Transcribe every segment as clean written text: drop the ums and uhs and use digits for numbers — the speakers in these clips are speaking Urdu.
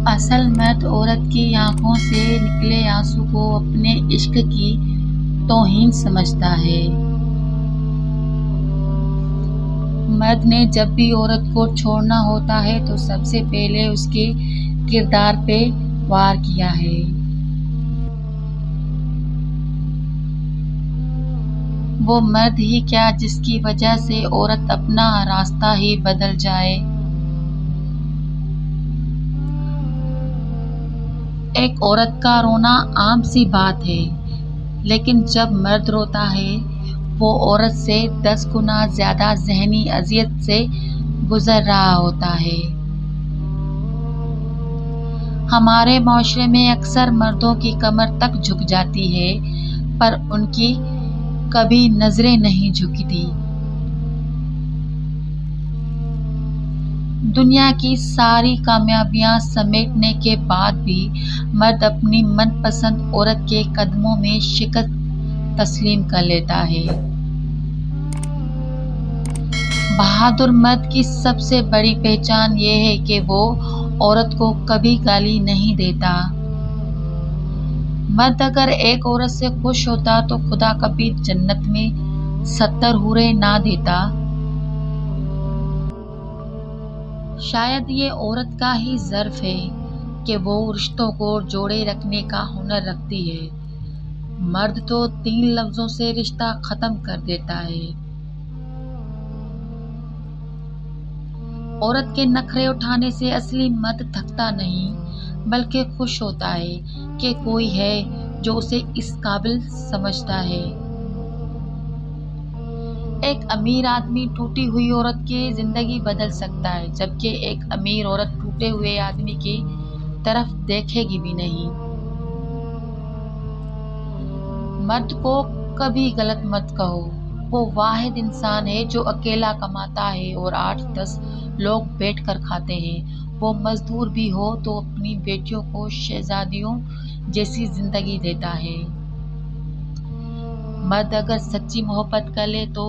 اصل مرد عورت کی آنکھوں سے نکلے آنسو کو اپنے عشق کی توہین سمجھتا ہے۔ مرد نے جب بھی عورت کو چھوڑنا ہوتا ہے تو سب سے پہلے اس کے کردار پہ وار کیا ہے۔ وہ مرد ہی کیا جس کی وجہ سے عورت اپنا راستہ ہی بدل جائے۔ ایک عورت کا رونا عام سی بات ہے، لیکن جب مرد روتا ہے وہ عورت سے 10 گنا زیادہ ذہنی اذیت سے گزر رہا ہوتا ہے۔ ہمارے معاشرے میں اکثر مردوں کی کمر تک جھک جاتی ہے پر ان کی کبھی نظریں نہیں جھکتی۔ دنیا کی ساری کامیابیاں سمیٹنے کے بعد بھی مرد اپنی من پسند عورت کے قدموں میں شکست تسلیم کر لیتا ہے۔ بہادر مرد کی سب سے بڑی پہچان یہ ہے کہ وہ عورت کو کبھی گالی نہیں دیتا۔ مرد اگر ایک عورت سے خوش ہوتا تو خدا کبھی جنت میں 70 حوریں نہ دیتا۔ شاید یہ عورت کا ہی ظرف ہے کہ وہ رشتوں کو جوڑے رکھنے کا ہنر رکھتی ہے۔ مرد تو 3 لفظوں سے رشتہ ختم کر دیتا ہے۔ عورت کے نخرے اٹھانے سے اصلی مرد تھکتا نہیں بلکہ خوش ہوتا ہے کہ کوئی ہے جو اسے اس قابل سمجھتا ہے۔ ایک امیر آدمی ٹوٹی ہوئی عورت کی زندگی بدل سکتا ہے جبکہ ایک امیر عورت ٹوٹے ہوئے آدمی کی طرف دیکھے گی بھی نہیں۔ مرد کو کبھی غلط مت کہو۔ وہ واحد انسان ہے جو اکیلا کماتا ہے اور 8-10 لوگ بیٹھ کر کھاتے ہیں۔ وہ مزدور بھی ہو تو اپنی بیٹیوں کو شہزادیوں جیسی زندگی دیتا ہے۔ مرد اگر سچی محبت کر لے تو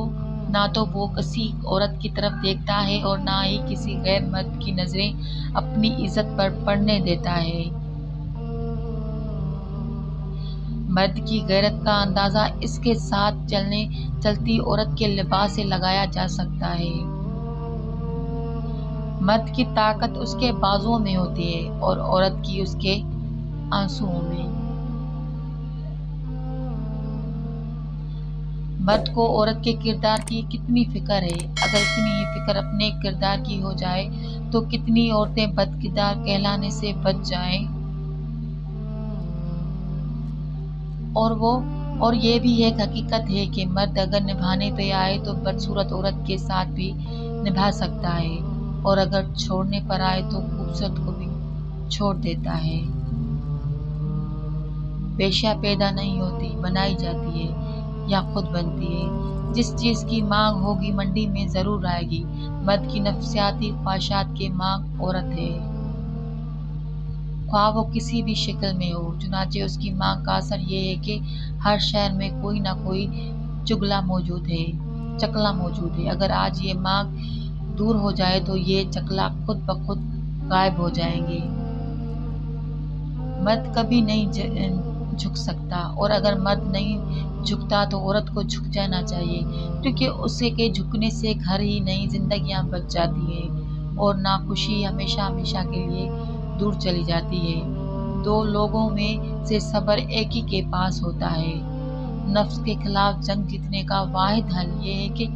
نہ تو وہ کسی عورت کی طرف دیکھتا ہے اور نہ ہی کسی غیر مرد کی نظریں اپنی عزت پر پڑنے دیتا ہے۔ مرد کی غیرت کا اندازہ اس کے ساتھ چلتی عورت کے لباس سے لگایا جا سکتا ہے۔ مرد کی طاقت اس کے بازوؤں میں ہوتی ہے اور عورت کی اس کے آنسوؤں میں۔ مرد کو عورت کے کردار کی کتنی فکر ہے۔ اگر اتنی ہی فکر اپنے کردار کی ہو جائے تو کتنی عورتیں بد کردار کہلانے سے بچ جائیں۔ اور یہ بھی ایک حقیقت ہے کہ مرد اگر نبھانے پہ آئے تو بدصورت عورت کے ساتھ بھی نبھا سکتا ہے اور اگر چھوڑنے پر آئے تو خوبصورت کو بھی چھوڑ دیتا ہے۔ ویشیا پیدا نہیں ہوتی، بنائی جاتی ہے یا خود بنتی ہے۔ جس چیز کی مانگ ہوگی منڈی میں ضرور آئے گی۔ مرد کی نفسیاتی خواہشات کی مانگ عورت ہے، خواہ وہ کسی بھی شکل میں ہو۔ چنانچہ اس کی مانگ کا اثر یہ ہے کہ ہر شہر میں کوئی نہ کوئی چگلا موجود ہے۔ اگر آج یہ مانگ دور ہو جائے تو یہ چگلا خود بخود غائب ہو جائیں گے۔ مرد کبھی نہیں جھک سکتا اور اگر مرد نہیں جھکتا تو عورت کو جھک جانا چاہیے کیونکہ اسے کے جھکنے سے گھر ہی نہیں زندگیاں بچ جاتی ہیں اور ناخوشی ہمیشہ ہمیشہ کے لیے دور چلی جاتی ہے۔ 2 لوگوں میں سے صبر ایک ہی کے پاس ہوتا ہے۔ نفس کے خلاف جنگ جیتنے کا واحد حل یہ ہے کہ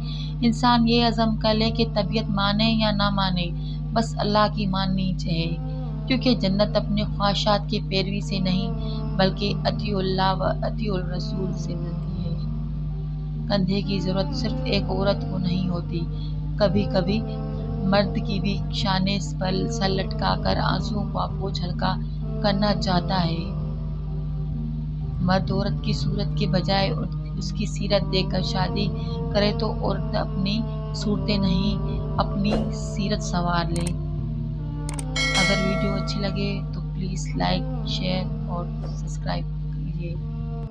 انسان یہ عزم کر لے کہ طبیعت مانے یا نہ مانے بس اللہ کی ماننی چاہیے کیونکہ جنت اپنے خواہشات کی پیروی سے نہیں بلکہ اطیعوا اللہ و اطیعوا الرسول سے ملتی ہے۔ کندھے کی ضرورت صرف ایک عورت کو نہیں ہوتی، کبھی کبھی مرد کی بھی شانے پر سر لٹکا کر آنسوؤں کا بوجھ ہلکا کرنا چاہتا ہے۔ مرد عورت کی صورت کے بجائے اس کی سیرت دیکھ کر شادی کرے تو عورت اپنی صورتیں نہیں اپنی سیرت سنوار لے۔ اگر ویڈیو اچھی لگے تو پلیز لائک، شیئر اور سبسکرائب کیجیے۔